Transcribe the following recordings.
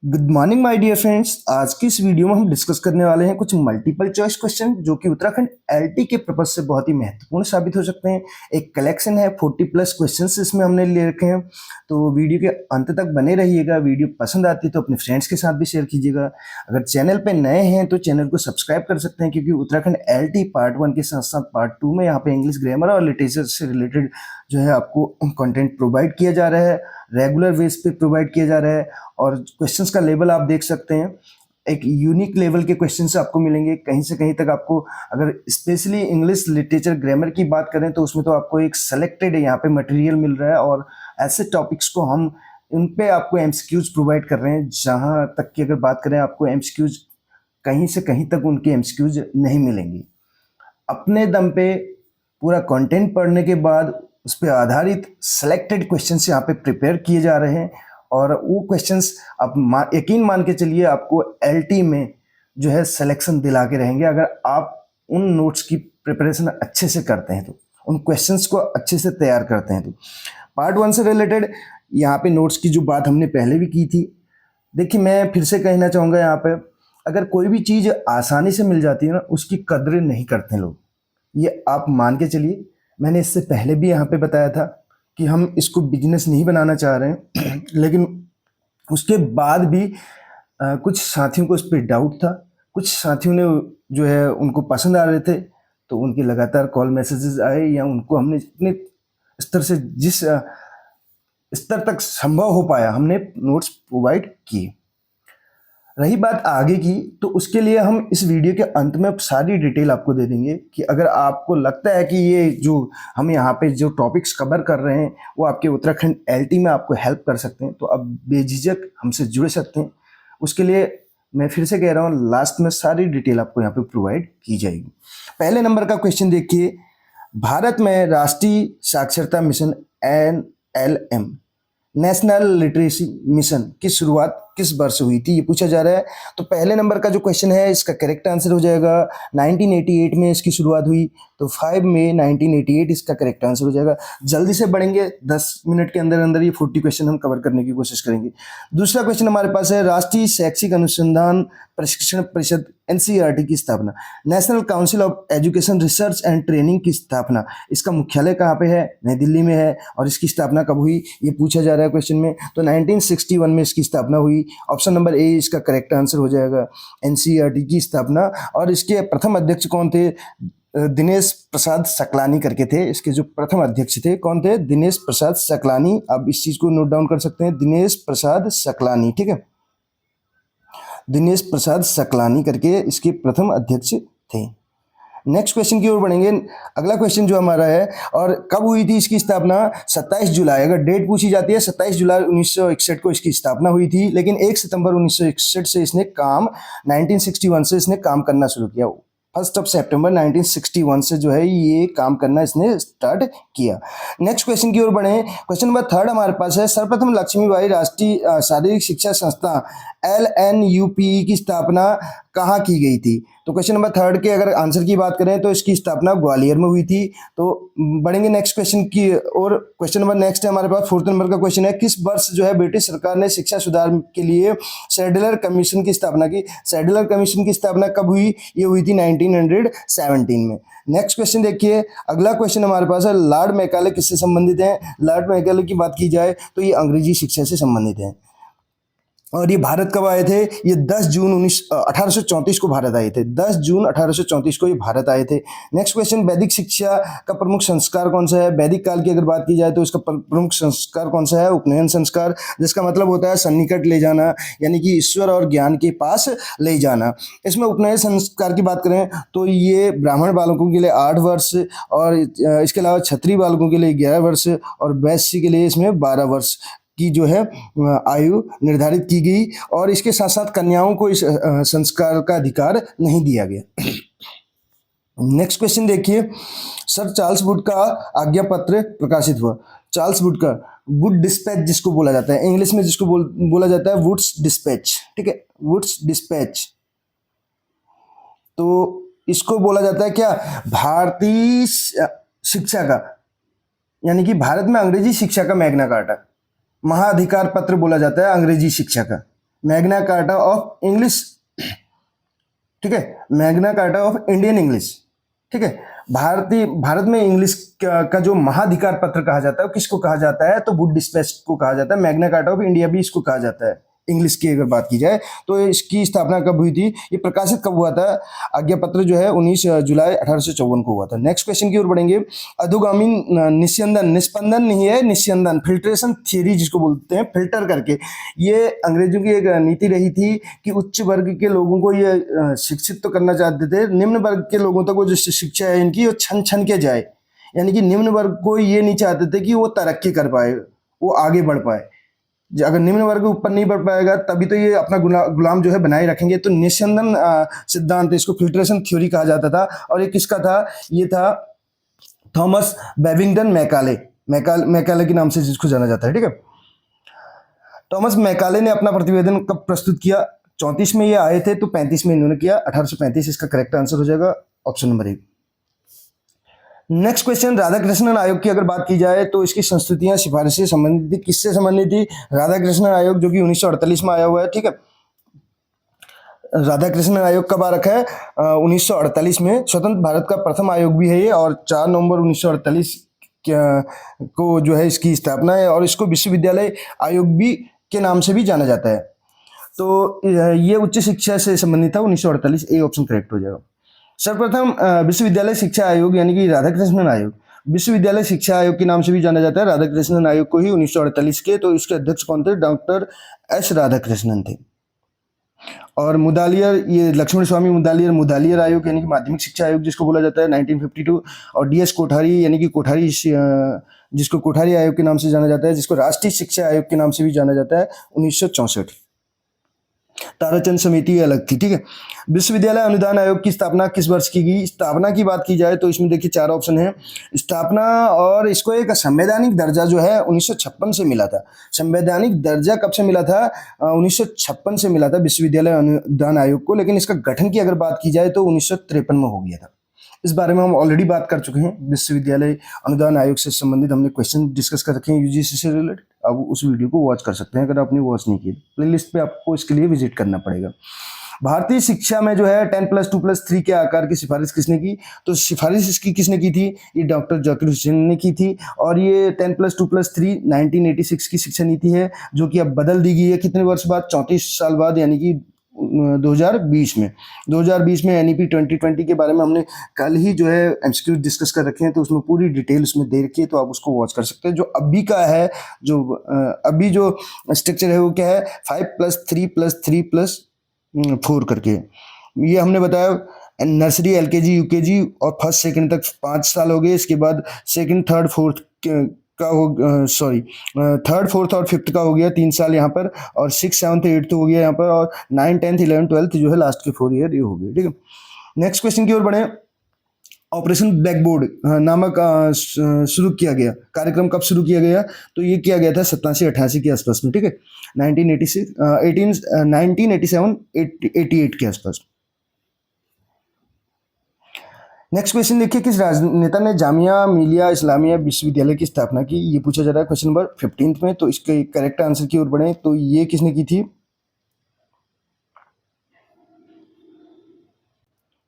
Good morning my dear friends. आज की इस वीडियो में हम डिस्कस करने वाले हैं कुछ मल्टीपल चॉइस क्वेश्चन जो कि उत्तराखंड एलटी के पर्पज से बहुत ही महत्वपूर्ण साबित हो सकते हैं। एक कलेक्शन है 40 प्लस क्वेश्चंस इसमें हमने ले रखे हैं, तो वीडियो के अंत तक बने रहिएगा। वीडियो पसंद आती है तो अपने फ्रेंड्स के साथ भी शेयर कीजिएगा। अगर चैनल पे नए हैं तो चैनल को सब्सक्राइब कर सकते हैं, क्योंकि उत्तराखंड एलटी पार्ट 1 के साथ साथ पार्ट 2 में यहाँ पे इंग्लिश ग्रामर और लिटरेचर से रिलेटेड जो है आपको कंटेंट प्रोवाइड किया जा रहा है, रेगुलर बेस पे प्रोवाइड किया जा रहा है। और क्वेश्चंस का लेवल आप देख सकते हैं, एक यूनिक लेवल के क्वेश्चंस आपको मिलेंगे कहीं से कहीं तक आपको। अगर स्पेशली इंग्लिश लिटरेचर ग्रामर की बात करें तो उसमें तो आपको एक सेलेक्टेड यहाँ पे मटेरियल मिल रहा है, और ऐसे टॉपिक्स को हम उन पे आपको एमसीक्यूज प्रोवाइड कर रहे हैं। जहाँ तक की अगर बात करें, आपको एमसीक्यूज कहीं से कहीं तक उनके एमसीक्यूज नहीं मिलेंगे। अपने दम पे पूरा कंटेंट पढ़ने के बाद उस पर आधारित सेलेक्टेड क्वेश्चंस यहाँ पे प्रिपेयर किए जा रहे हैं, और वो क्वेश्चंस आप यकीन मान के चलिए आपको एलटी में जो है सिलेक्शन दिला के रहेंगे, अगर आप उन नोट्स की प्रिपरेशन अच्छे से करते हैं, तो उन क्वेश्चंस को अच्छे से तैयार करते हैं। तो पार्ट 1 से रिलेटेड यहाँ पे नोट्स की जो बात हमने पहले भी की थी, देखिए मैं फिर से कहना चाहूँगा, यहाँ पे अगर कोई भी चीज़ आसानी से मिल जाती है ना, उसकी कदर नहीं करते लोग। ये आप मान के चलिए, मैंने इससे पहले भी यहाँ पे बताया था कि हम इसको बिजनेस नहीं बनाना चाह रहे हैं लेकिन उसके बाद भी कुछ साथियों को इस पर डाउट था, कुछ साथियों ने जो है उनको पसंद आ रहे थे, तो उनके लगातार कॉल मैसेजेस आए, या उनको हमने इतने स्तर से जिस स्तर तक संभव हो पाया हमने नोट्स प्रोवाइड किए। रही बात आगे की, तो उसके लिए हम इस वीडियो के अंत में सारी डिटेल आपको दे देंगे कि अगर आपको लगता है कि ये जो हम यहाँ पे जो टॉपिक्स कवर कर रहे हैं वो आपके उत्तराखंड एलटी में आपको हेल्प कर सकते हैं, तो आप बेझिझक हमसे जुड़ सकते हैं। उसके लिए मैं फिर से कह रहा हूँ, लास्ट में सारी डिटेल आपको यहाँ पे प्रोवाइड की जाएगी। पहले नंबर का क्वेश्चन देखिए, भारत में राष्ट्रीय साक्षरता mission NLM national literacy mission की शुरुआत किस वर्ष हुई थी, ये पूछा जा रहा है। तो पहले नंबर का जो क्वेश्चन है इसका करेक्ट आंसर हो जाएगा 1988 में इसकी शुरुआत हुई, तो 5 मई 1988 इसका करेक्ट आंसर हो जाएगा। जल्दी से बढ़ेंगे, 10 मिनट के अंदर अंदर ये 40 क्वेश्चन हम कवर करने की कोशिश करेंगे। दूसरा क्वेश्चन हमारे पास है, राष्ट्रीय शैक्षिक अनुसंधान प्रशिक्षण परिषद NCERT की स्थापना, national council of education research and training की स्थापना, इसका मुख्यालय कहाँ पे है? नई दिल्ली में है। और इसकी स्थापना कब हुई, ये पूछा जा रहा है क्वेश्चन में। तो 1961 में इसकी स्थापना हुई। ऑप्शन नंबर ए इसका करेक्ट आंसर हो जाएगा, NCERT की स्थापना। और इसके प्रथम अध्यक्ष कौन थे? दिनेश प्रसाद सकलानी करके थे। इसके जो प्रथम अध्यक्ष थे कौन थे? दिनेश प्रसाद सकलानी। आप इस चीज को नोट डाउन कर सकते हैं, दिनेश प्रसाद सकलानी, ठीक है। दिनेश प्रसाद सकलानी करके इसके प्रथम अध्यक्ष थे। नेक्स्ट क्वेश्चन की ओर बढ़ेंगे। अगला क्वेश्चन जो हमारा है, और कब हुई थी इसकी स्थापना? 27 जुलाई। अगर डेट पूछी जाती है, 27 जुलाई 1961 को इसकी स्थापना हुई थी, लेकिन 1 सितंबर 1961 से इसने काम 1961 से इसने काम करना शुरू किया। 1 सितंबर 1961 से जो है ये काम करना इसने स्टार्ट किया। नेक्स्ट क्वेश्चन की ओर बढ़े। क्वेश्चन नंबर 3 हमारे पास है, सर्वप्रथम लक्ष्मीबाई राष्ट्रीय शारीरिक शिक्षा संस्था LNUPE की स्थापना कहाँ की गई थी? तो क्वेश्चन नंबर 3 के अगर आंसर की बात करें तो इसकी स्थापना ग्वालियर में हुई थी। तो बढ़ेंगे नेक्स्ट क्वेश्चन की। और क्वेश्चन नंबर नेक्स्ट है हमारे पास, 4th नंबर का क्वेश्चन है, किस वर्ष जो है ब्रिटिश सरकार ने शिक्षा सुधार के लिए सैडलर कमीशन की स्थापना की? सैडलर कमीशन की स्थापना कब हुई? ये हुई थी 1917 में। नेक्स्ट क्वेश्चन देखिए, अगला क्वेश्चन हमारे पास है, लॉर्ड मैकाले किससे संबंधित है? लॉर्ड मैकाले की बात की जाए तो ये अंग्रेजी शिक्षा से संबंधित है। और ये भारत कब आए थे? ये 10 जून 1834 को भारत आए थे। 10 जून 1834 को ये भारत आए थे। नेक्स्ट क्वेश्चन, वैदिक शिक्षा का प्रमुख संस्कार कौन सा है? वैदिक काल की अगर बात की जाए तो इसका प्रमुख संस्कार कौन सा है? उपनयन संस्कार, जिसका मतलब होता है सन्निकट ले जाना, यानी कि ईश्वर और ज्ञान के पास ले जाना। इसमें उपनयन संस्कार की बात करें तो ये ब्राह्मण बालकों के लिए 8 वर्ष, और इसके अलावा क्षत्रिय बालकों के लिए 11 वर्ष, और वैश्य के लिए इसमें 12 वर्ष की जो है आयु निर्धारित की गई। और इसके साथ साथ कन्याओं को इस संस्कार का अधिकार नहीं दिया गया। नेक्स्ट क्वेश्चन देखिए, सर चार्ल्स वुड का आज्ञा पत्र प्रकाशित हुआ। चार्ल्स वुड का, वुड डिस्पैच जिसको बोला जाता है, इंग्लिश में जिसको बोला जाता है वुड्स डिस्पैच, ठीक है, वुड्स डिस्पैच। तो इसको बोला जाता है क्या? भारतीय शिक्षा का, यानी कि भारत में अंग्रेजी शिक्षा का मैग्ना कार्टा, महाअधिकार पत्र बोला जाता है अंग्रेजी शिक्षा का। मैग्ना कार्टा ऑफ इंग्लिश, ठीक है, Magna carta of Indian English, ठीक है। भारत में इंग्लिश का जो महाधिकार पत्र कहा जाता है किसको कहा जाता है, तो वुड डिस्पैच को कहा जाता है। मैग्ना कार्टा ऑफ इंडिया भी इसको कहा जाता है इंग्लिश की अगर बात की जाए। तो इसकी स्थापना कब हुई थी, ये प्रकाशित कब हुआ था, आज्ञा पत्र जो है 19 जुलाई 1854 को हुआ था। नेक्स्ट क्वेश्चन की ओर बढ़ेंगे। अधोगामी निस्यंदन, निस्पंदन नहीं है, निस्यंदन, फिल्ट्रेशन थियरी जिसको बोलते हैं, फिल्टर करके, ये अंग्रेजों की एक नीति रही थी कि उच्च वर्ग के लोगों को ये शिक्षित तो करना चाहते थे, निम्न वर्ग के लोगों तक वो जो शिक्षा है इनकी वो छन छन के जाए, यानी कि निम्न वर्ग को ये नहीं चाहते थे कि वो तरक्की कर पाए, वो आगे बढ़ पाए। अगर निम्न वर्ग ऊपर नहीं बढ़ पाएगा तभी तो ये अपना गुलाम जो है बनाए रखेंगे। तो निस्यंदन सिद्धांत, इसको फिल्ट्रेशन थ्योरी कहा जाता था। और ये किसका था, ये था थॉमस बेबिंगटन मैकाले, मैकाले के नाम से जिसको जाना जाता है, ठीक है। थॉमस मैकाले ने अपना प्रतिवेदन कब प्रस्तुत किया, 34 में ये आए थे तो 35 में इन्होंने किया, 1835 इसका करेक्ट आंसर हो जाएगा, option number 1। Next question, Radhakrishnan आयोग की अगर बात की जाए तो इसकी संस्तुतियां सिफारिशें संबंधित थी, किससे संबंधित थी, राधाकृष्णन आयोग जो कि 1948 में आया हुआ है, ठीक है। राधाकृष्णन आयोग कब आ रखा है, 1948 में। स्वतंत्र भारत का प्रथम आयोग भी है ये, और 4 नवंबर 1948 को जो है इसकी स्थापना है, और इसको विश्वविद्यालय आयोग भी के नाम से भी जाना जाता है। तो ये उच्च शिक्षा से संबंधित था 1948, ए ऑप्शन करेक्ट हो जाएगा। सर्वप्रथम विश्वविद्यालय शिक्षा आयोग यानी कि राधाकृष्णन आयोग, विश्वविद्यालय शिक्षा आयोग के नाम से भी जाना जाता है। राधाकृष्णन आयोग को ही 1948 के, तो इसके अध्यक्ष कौन थे, डॉक्टर एस राधाकृष्णन थे। और मुदालियर, ये लक्ष्मण स्वामी मुदालियर, मुदालियर आयोग यानी कि माध्यमिक शिक्षा आयोग जिसको बोला जाता है, 1952। और डीएस कोठारी यानी कि कोठारी, जिसको कोठारी आयोग के नाम से जाना जाता है, जिसको राष्ट्रीय शिक्षा आयोग के नाम से भी जाना जाता है, 1964। ताराचंद समिति अलग थी, ठीक है। विश्वविद्यालय अनुदान आयोग की स्थापना किस वर्ष की गई, स्थापना की बात की जाए तो इसमें देखिए 4 ऑप्शन है स्थापना, और इसको एक संवैधानिक दर्जा जो है 1956 से मिला था। संवैधानिक दर्जा कब से मिला था, 1956 से मिला था विश्वविद्यालय अनुदान आयोग को। लेकिन इसका गठन की अगर बात की जाए तो 1953 में हो गया था। इस बारे में हम ऑलरेडी बात कर चुके हैं, विश्वविद्यालय अनुदान आयोग से संबंधित हमने क्वेश्चन डिस्कस कर रखे हैं यूजीसी से रिलेटेड। आप उस वीडियो को वॉच कर सकते हैं अगर आपने वॉच नहीं की, प्लेलिस्ट पे आपको इसके लिए विजिट करना पड़ेगा। भारतीय शिक्षा में जो है 10+2+3 के आकार की सिफारिश किसने की, तो सिफारिश इसकी किसने की थी, ये डॉक्टर जाकिर हुसैन ने की थी। और ये 10+2+3 1986 की शिक्षा नीति है, जो कि अब बदल दी गई है कितने वर्ष बाद, 34 साल बाद, यानी कि 2020 में एनईपी 2020 के बारे में हमने कल ही जो है एमसीक्यू डिस्कस कर रखे हैं, तो उसमें पूरी डिटेल उसमें दे रखी है, तो आप उसको वॉच कर सकते हैं। जो अभी का है, जो अभी जो स्ट्रक्चर है वो क्या है, 5+3+3+4 करके। ये हमने बताया नर्सरी, एलकेजी, यूकेजी और फर्स्ट सेकंड तक 5 साल हो गए। इसके बाद सेकंड, थर्ड, फोर्थ का हो, सॉरी, थर्ड, फोर्थ और फिफ्थ का हो गया 3 साल यहाँ पर, और 6, 7, 8 हो गया यहाँ पर, और 9, 10, 11, 12 जो है लास्ट के 4 ईयर ये हो गए, ठीक है। नेक्स्ट क्वेश्चन की ओर बढ़े। ऑपरेशन ब्लैकबोर्ड नामक शुरू किया गया कार्यक्रम कब शुरू किया गया, तो ये किया गया था 87-88 के आसपास में, ठीक है। 1987-88 के आसपास। नेक्स्ट क्वेश्चन देखिए, किस राजनेता ने जामिया मिलिया इस्लामिया विश्वविद्यालय की स्थापना की, ये पूछा जा रहा है क्वेश्चन नंबर 15 में। तो इसके करेक्ट आंसर की ओर बढ़े, तो ये किसने की थी,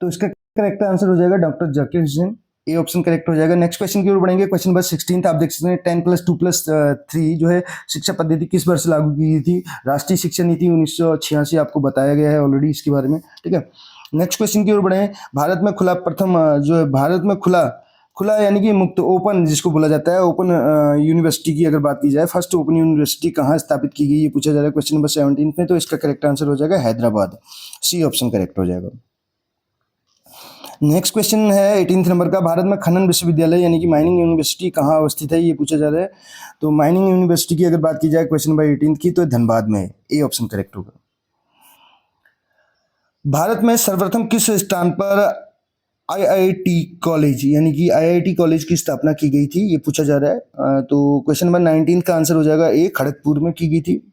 तो इसका करेक्ट आंसर हो जाएगा doctor Zakir Hussain, A option correct हो जाएगा। नेक्स्ट क्वेश्चन की ओर बढ़ेंगे, क्वेश्चन नंबर 16 आप देख सकते हैं, 10+2+3 जो है शिक्षा पद्धति किस वर्ष लागू की गई थी, राष्ट्रीय शिक्षा नीति 1986 आपको बताया गया है ऑलरेडी इसके बारे में, ठीक है। नेक्स्ट क्वेश्चन की ओर बढ़े। भारत में खुला प्रथम जो है, भारत में खुला यानी कि मुक्त, ओपन जिसको बोला जाता है, ओपन यूनिवर्सिटी की अगर बात की जाए, फर्स्ट ओपन यूनिवर्सिटी कहाँ स्थापित की गई, ये पूछा जा रहा है क्वेश्चन नंबर 17 में। तो इसका करेक्ट आंसर हो जाएगा हैदराबाद, सी ऑप्शन करेक्ट हो जाएगा। नेक्स्ट क्वेश्चन है 18 नंबर का, भारत में खनन विश्वविद्यालय यानी कि माइनिंग यूनिवर्सिटी कहाँ अवस्थित है, ये पूछा जा रहा है। तो माइनिंग यूनिवर्सिटी की अगर बात की जाए क्वेश्चन नंबर 18 की, तो धनबाद में है, ए ऑप्शन करेक्ट होगा। भारत में सर्वप्रथम किस स्थान पर आईआईटी कॉलेज यानी कि आईआईटी कॉलेज की स्थापना की गई थी, ये पूछा जा रहा है। तो क्वेश्चन नंबर 19 का आंसर हो जाएगा ए, खड़गपुर में की गई थी।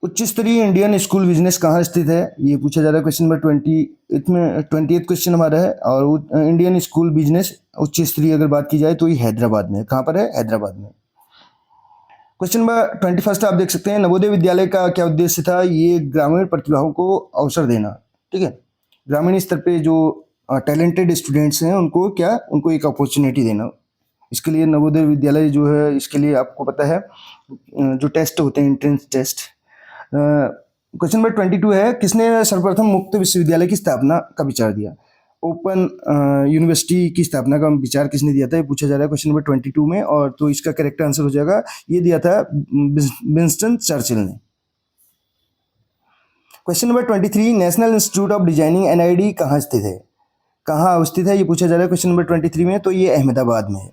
उच्च स्तरीय इंडियन स्कूल बिजनेस कहाँ स्थित है, ये पूछा जा रहा है क्वेश्चन नंबर 28 में, 28 क्वेश्चन हमारा है। और इंडियन स्कूल बिजनेस उच्च स्तरीय अगर बात की जाए तो ये हैदराबाद में, कहाँ पर है, हैदराबाद में। क्वेश्चन नंबर 21 आप देख सकते हैं, नवोदय विद्यालय का क्या उद्देश्य था? ये ग्रामीण प्रतिभाओं को अवसर देना, ठीक है, ग्रामीण स्तर पे जो टैलेंटेड स्टूडेंट्स हैं उनको उनको एक अपॉर्चुनिटी देना। इसके लिए नवोदय विद्यालय जो है, इसके लिए आपको पता है जो टेस्ट होते हैं, एंट्रेंस टेस्ट। क्वेश्चन नंबर 22 है, किसने सर्वप्रथम मुक्त विश्वविद्यालय की स्थापना का विचार दिया? ओपन यूनिवर्सिटी की स्थापना का विचार किसने दिया था, ये पूछा जा रहा है क्वेश्चन नंबर 22 में। और तो इसका करेक्ट आंसर हो जाएगा, ये दिया था विंस्टन चर्चिल ने। Question number 23, national institute of designing NID कहाँ स्थित है? कहाँ अवस्थित है, ये पूछा जा रहा है क्वेश्चन नंबर 23 में, तो ये अहमदाबाद में है।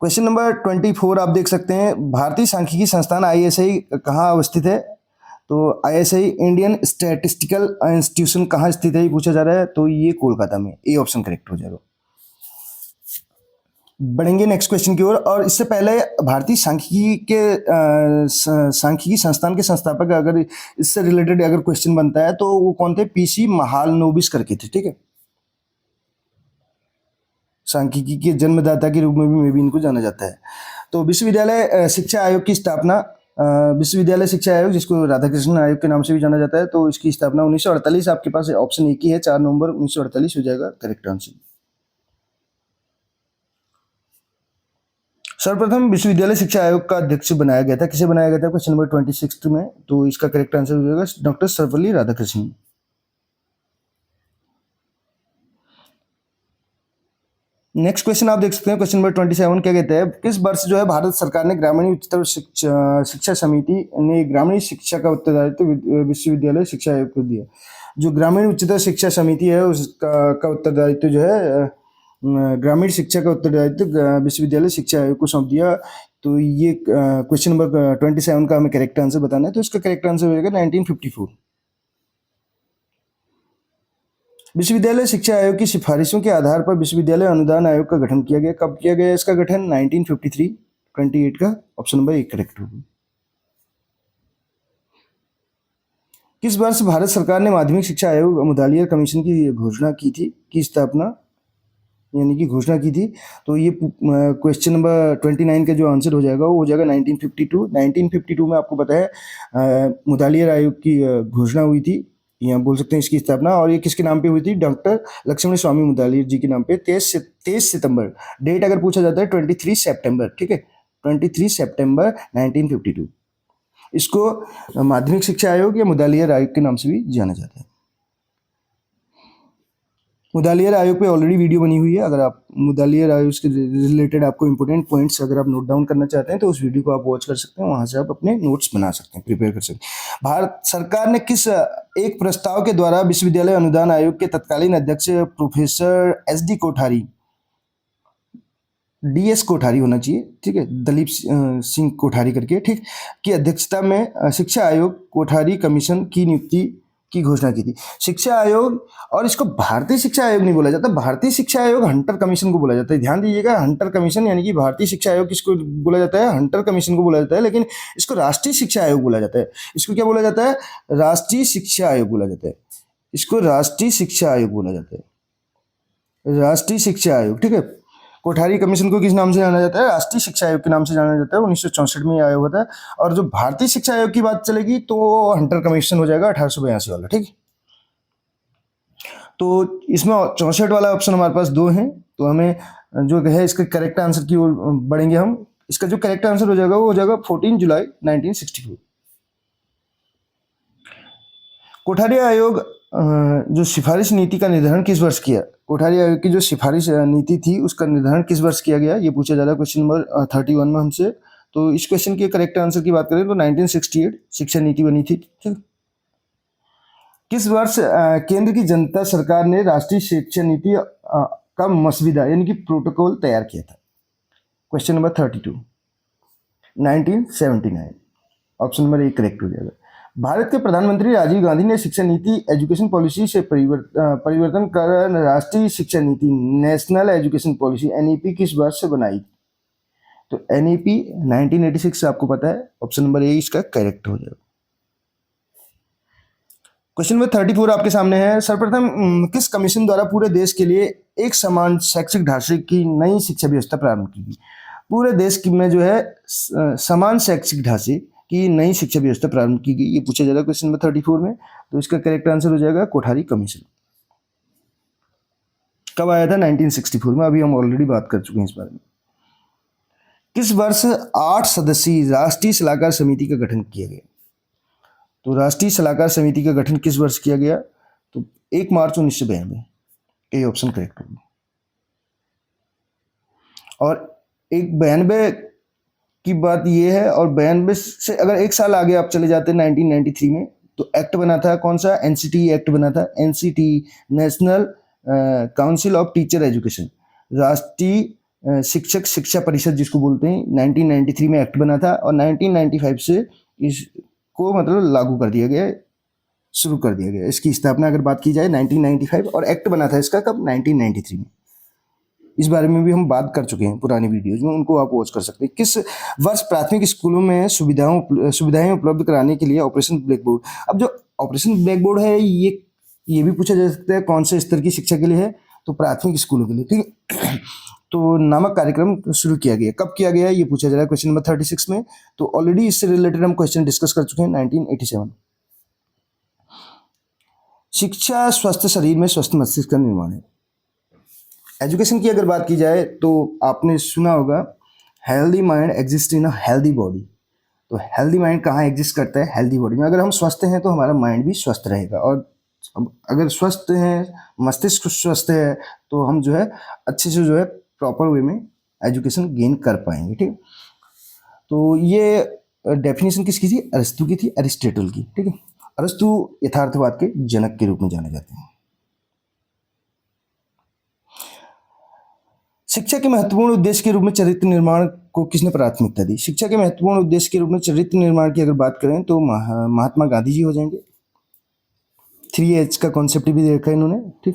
क्वेश्चन नंबर 24 आप देख सकते हैं, भारतीय सांख्यिकी संस्थान आईएसआई कहाँ अवस्थित है? तो आईएसआई इंडियन स्टैटिस्टिकल इंस्टीट्यूशन कहाँ स्थित है, ये पूछा जा रहा है, तो ये कोलकाता में, ए ऑप्शन करेक्ट हो जाएगा। बढ़ेंगे नेक्स्ट क्वेश्चन की ओर, और इससे पहले भारतीय सांख्यिकी संस्थान के संस्थापक, अगर इससे रिलेटेड अगर क्वेश्चन बनता है तो वो कौन थे? पीसी महालनोबिस करके थे, ठीक है। सांख्यिकी के जन्मदाता के रूप में भी इनको जाना जाता है। तो विश्वविद्यालय शिक्षा आयोग की स्थापना, विश्वविद्यालय शिक्षा आयोग जिसको राधाकृष्णन आयोग के नाम से भी जाना जाता है, तो इसकी स्थापना 1948, आपके पास ऑप्शन एक ही है, 4 नवंबर 1948 हो जाएगा करेक्ट आंसर। सर्वप्रथम विश्वविद्यालय शिक्षा आयोग का अध्यक्ष बनाया गया था, किसे बनाया गया था? क्वेश्चन नंबर 26 में, तो इसका करेक्ट आंसर हो जाएगा doctor Sarvepalli Radhakrishnan. Next question आप देख सकते हैं, क्वेश्चन नंबर 27 क्या कहते हैं, किस वर्ष जो है भारत सरकार ने ग्रामीण उच्चतर शिक्षा समिति ने ग्रामीण शिक्षा का उत्तरदायित्व विश्वविद्यालय शिक्षा आयोग को दिया? जो ग्रामीण उच्चतर शिक्षा समिति है उसका उत्तरदायित्व जो है ग्रामीण शिक्षा का उत्तरदायित्व विश्वविद्यालय शिक्षा आयोग को सौंप दिया। तो ये क्वेश्चन नंबर 27 का हमें करेक्ट आंसर बताना है, तो इसका करेक्ट आंसर हो जाएगा 1954। विश्वविद्यालय शिक्षा आयोग की सिफारिशों के आधार पर विश्वविद्यालय अनुदान आयोग का गठन किया गया, कब किया गया इसका गठन? 1953, 28 का ऑप्शन नंबर 1 करेक्ट होगा। किस वर्ष भारत सरकार ने माध्यमिक शिक्षा आयोग मुदालियर कमीशन की घोषणा की थी, की स्थापना यानी कि घोषणा की थी? तो ये क्वेश्चन नंबर 29 का जो आंसर हो जाएगा वो हो जाएगा 1952। 1952 में आपको पता है मुदालियर आयोग की घोषणा हुई थी, यहाँ बोल सकते हैं इसकी स्थापना, और ये किसके नाम पे हुई थी? डॉक्टर लक्ष्मण स्वामी मुदालियर जी के नाम पे। 23 सितंबर डेट अगर पूछा जाता है 23 सितंबर, ठीक है, 23 सितंबर 1952। इसको माध्यमिक शिक्षा आयोग या मुदालियर आयोग के नाम से भी जाना जाता है। मुदालियर आयोग पे ऑलरेडी वीडियो बनी हुई है, अगर आप मुदालियर आयोग के रिलेटेड आपको इंपॉर्टेंट पॉइंट्स अगर आप नोट डाउन करना चाहते हैं तो उस वीडियो को आप वॉच कर सकते हैं, वहां से आप अपने नोट्स बना सकते हैं, प्रिपेयर कर सकते हैं। भारत सरकार ने किस एक प्रस्ताव के द्वारा विश्वविद्यालय अनुदान आयोग के तत्कालीन अध्यक्ष professor SD Kothari, DS Kothari होना चाहिए, ठीक है, दलीप सिंह कोठारी करके, ठीक, की अध्यक्षता में शिक्षा आयोग कोठारी कमीशन की नियुक्ति की घोषणा की थी। शिक्षा आयोग, और इसको भारतीय शिक्षा आयोग नहीं बोला जाता, भारतीय शिक्षा आयोग हंटर कमीशन को बोला जाता है, ध्यान दीजिएगा, हंटर कमीशन, यानी कि भारतीय शिक्षा आयोग किसको बोला जाता है? हंटर कमीशन को बोला जाता है, लेकिन इसको राष्ट्रीय शिक्षा आयोग बोला जाता है। इसको क्या बोला जाता है? राष्ट्रीय शिक्षा आयोग बोला जाता है, इसको राष्ट्रीय शिक्षा आयोग बोला जाता है, राष्ट्रीय शिक्षा आयोग, ठीक है। कोठारी कमीशन को किस नाम से जाना जाता है? राष्ट्रीय शिक्षा आयोग के नाम से जाना जाता है, 1964 में आयोग होता है। और जो भारतीय शिक्षा आयोग की बात चलेगी तो हंटर कमीशन हो जाएगा 1882 वाला, ठीक। तो इसमें 64 वाला ऑप्शन हमारे पास 2 हैं, तो हमें जो है इसका करेक्ट आंसर की ओर बढ़ेंगे हम। इसका जो करेक्ट आंसर हो जाएगा वो हो जाएगा 14 जुलाई 1964। कोठारी आयोग जो सिफारिश नीति का निर्धारण किस वर्ष किया? कोठारी आयोग की जो सिफारिश नीति थी उसका निर्धारण किस वर्ष किया गया, ये पूछा जा रहा है क्वेश्चन नंबर 31 में हमसे। तो इस क्वेश्चन के करेक्ट आंसर की बात करें तो 1968 शिक्षा नीति बनी थी, ठीक। किस वर्ष केंद्र की जनता सरकार ने राष्ट्रीय शिक्षा नीति का मसविदा यानी कि प्रोटोकॉल तैयार किया था? Question number 32, 1979, option number 1 correct हो जाएगा। भारत के प्रधानमंत्री राजीव गांधी ने शिक्षा नीति एजुकेशन पॉलिसी से परिवर्तन कर राष्ट्रीय शिक्षा नीति नेशनल एजुकेशन पॉलिसी NEP किस वर्ष से बनाई? तो NEP 1986 आपको पता है, ऑप्शन नंबर A इसका करेक्ट हो जाएगा। क्वेश्चन नंबर 34 आपके सामने है, सर्वप्रथम किस कमीशन द्वारा पूरे देश के लिए एक समान शैक्षिक ढांचे की नई शिक्षा व्यवस्था प्रारंभ की गई? पूरे देश की में जो है समान शैक्षिक ढांचे की नई शिक्षा व्यवस्था प्रारंभ की गई, ये पूछा जा रहा है क्वेश्चन नंबर 34 में। तो इसका करेक्ट आंसर हो जाएगा कोठारी कमीशन। कब आया था? 1964 में। अभी हम ऑलरेडी बात कर चुके हैं इस बारे में। किस वर्ष 8 सदस्यीय राष्ट्रीय सलाहकार समिति का गठन किया गया? तो राष्ट्रीय सलाहकार समिति का गठन किस वर्ष किया गया? तो 1 मार्च 1992। ये ऑप्शन करेक्ट होगा। और एक 92 की बात ये है, और 92 से अगर एक साल आगे आप चले जाते हैं 1993 में, तो एक्ट बना था कौन सा? एनसीटी एक्ट बना था। NCT national council of teacher education, राष्ट्रीय शिक्षक शिक्षा परिषद जिसको बोलते हैं, 1993 में एक्ट बना था और 1995 से इसको मतलब लागू कर दिया गया, शुरू कर दिया गया। इसकी स्थापना अगर बात की जाए 1995, और एक्ट बना था इसका कब? 1993 में। इस बारे में भी हम बात कर चुके हैं पुरानी वीडियोज में, उनको आप वॉच कर सकते हैं। किस वर्ष प्राथमिक स्कूलों में सुविधाएं उपलब्ध कराने के लिए ऑपरेशन ब्लैक बोर्ड? अब जो ऑपरेशन ब्लैक बोर्ड है, ये भी पूछा जा सकता है कौन से स्तर की शिक्षा के लिए है? तो प्राथमिक स्कूलों के लिए, ठीक है। तो नामक कार्यक्रम शुरू किया गया, कब किया गया, ये पूछा जा रहा है क्वेश्चन नंबर 36 में। तो ऑलरेडी इससे रिलेटेड हम क्वेश्चन डिस्कस कर चुके हैं 1987। शिक्षा स्वस्थ शरीर में स्वस्थ मस्तिष्क का निर्माण है। एजुकेशन की अगर बात की जाए तो आपने सुना होगा healthy mind exist in a healthy body. तो हेल्दी माइंड कहाँ एग्जिस्ट करता है? हेल्दी बॉडी में। अगर हम स्वस्थ हैं तो हमारा माइंड भी स्वस्थ रहेगा, और अगर स्वस्थ हैं, मस्तिष्क स्वस्थ है, तो हम जो है अच्छे से जो है प्रॉपर वे में एजुकेशन गेन कर पाएंगे, ठीक है। तो ये डेफिनेशन किसकी थी? अरिस्टो की थी, एरिस्टोटल की, ठीक है। अरिस्टो यथार्थवाद के जनक के रूप में जाने जाते हैं। शिक्षा के महत्वपूर्ण उद्देश्य के रूप में चरित्र निर्माण को किसने प्राथमिकता दी? शिक्षा के महत्वपूर्ण उद्देश्य के रूप में चरित्र निर्माण की अगर बात करें तो महात्मा गांधी जी हो जाएंगे। 3H का कॉन्सेप्ट भी देखा है इन्होंने, ठीक।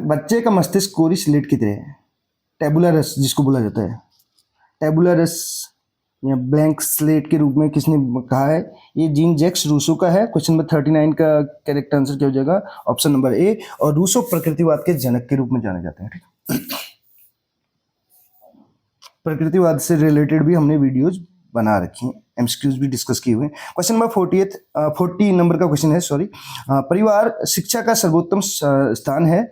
बच्चे का मस्तिष्क कोरी स्लेट की तरह है, टेबुला रस जिसको बोला जाता है, टेबुला रस या ब्लैंक स्लेट के रूप में किसने कहा है? ये जीन जैक्स रूसो का है। क्वेश्चन नंबर 39 का करेक्ट आंसर क्या हो जाएगा? Option number A. और रूसो प्रकृतिवाद के जनक के रूप में जाने जाते हैं, ठीक। प्रकृतिवाद से रिलेटेड भी हमने वीडियोज बना रखी हैं, एमसीक्यूज भी डिस्कस किए हुए हैं। क्वेश्चन नंबर 40 नंबर का क्वेश्चन है, सॉरी। परिवार शिक्षा का सर्वोत्तम स्थान है,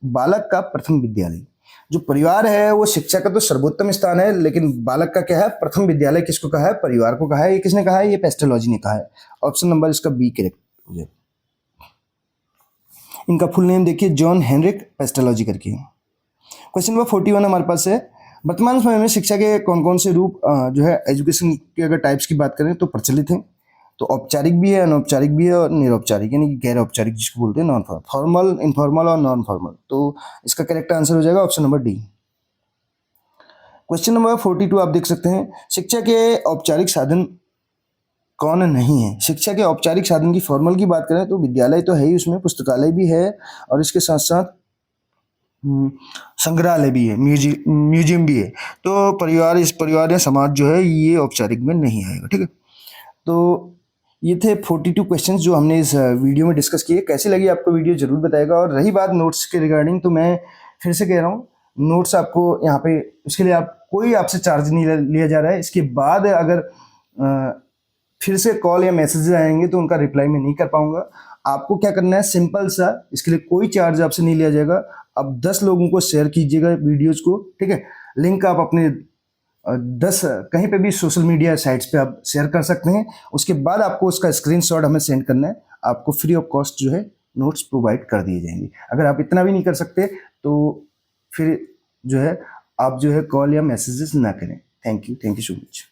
बालक का प्रथम विद्यालय। जो परिवार है वो शिक्षा का तो सर्वोत्तम स्थान है, लेकिन बालक का क्या है? प्रथम विद्यालय। किसको कहा है? परिवार को कहा है। ये किसने कहा है? ये पेस्टोलॉजी ने कहा है। ऑप्शन नंबर इसका बी करेक्ट हो जाए। इनका फुल नेम देखिए, जॉन हेनरिक पेस्टोलॉजी करके। क्वेश्चन नंबर 41 हमारे पास है, वर्तमान समय में शिक्षा के कौन कौन से रूप जो है एजुकेशन के अगर टाइप्स की बात करें तो प्रचलित हैं। तो औपचारिक भी है, अनौपचारिक भी है, और निरौपचारिक यानी कि गैर औपचारिक जिसको बोलते हैं, नॉन फॉर्मल, इनफॉर्मल और नॉन फॉर्मल। तो इसका करेक्ट आंसर हो जाएगा option number D. Question number 42 आप देख सकते हैं, शिक्षा के औपचारिक साधन कौन नहीं है? शिक्षा के औपचारिक साधन की फॉर्मल की बात करें तो विद्यालय तो है ही, उसमें पुस्तकालय भी है, और इसके साथ साथ संग्रहालय भी है, म्यूजियम भी है। तो परिवार या समाज जो है ये औपचारिक में नहीं आएगा, ठीक है। तो ये थे 42 क्वेश्चंस जो हमने इस वीडियो में डिस्कस किए। कैसी लगी आपको वीडियो जरूर बताएगा। और रही बात नोट्स के रिगार्डिंग, तो मैं फिर से कह रहा हूँ, नोट्स आपको यहाँ पे, उसके लिए कोई आपसे चार्ज नहीं लिया जा रहा है। इसके बाद अगर फिर से कॉल या मैसेजेस आएंगे तो उनका रिप्लाई मैं नहीं कर पाऊंगा। आपको क्या करना है, सिंपल सा, इसके लिए कोई चार्ज आपसे नहीं लिया जाएगा। अब 10 लोगों को शेयर कीजिएगा वीडियोज को, ठीक है। लिंक आप अपने 10 कहीं पे भी सोशल मीडिया साइट्स पे आप शेयर कर सकते हैं। उसके बाद आपको उसका स्क्रीनशॉट हमें सेंड करना है, आपको फ्री ऑफ कॉस्ट जो है नोट्स प्रोवाइड कर दिए जाएंगे। अगर आप इतना भी नहीं कर सकते तो फिर जो है आप जो है कॉल या मैसेजेस ना करें। Thank you so much.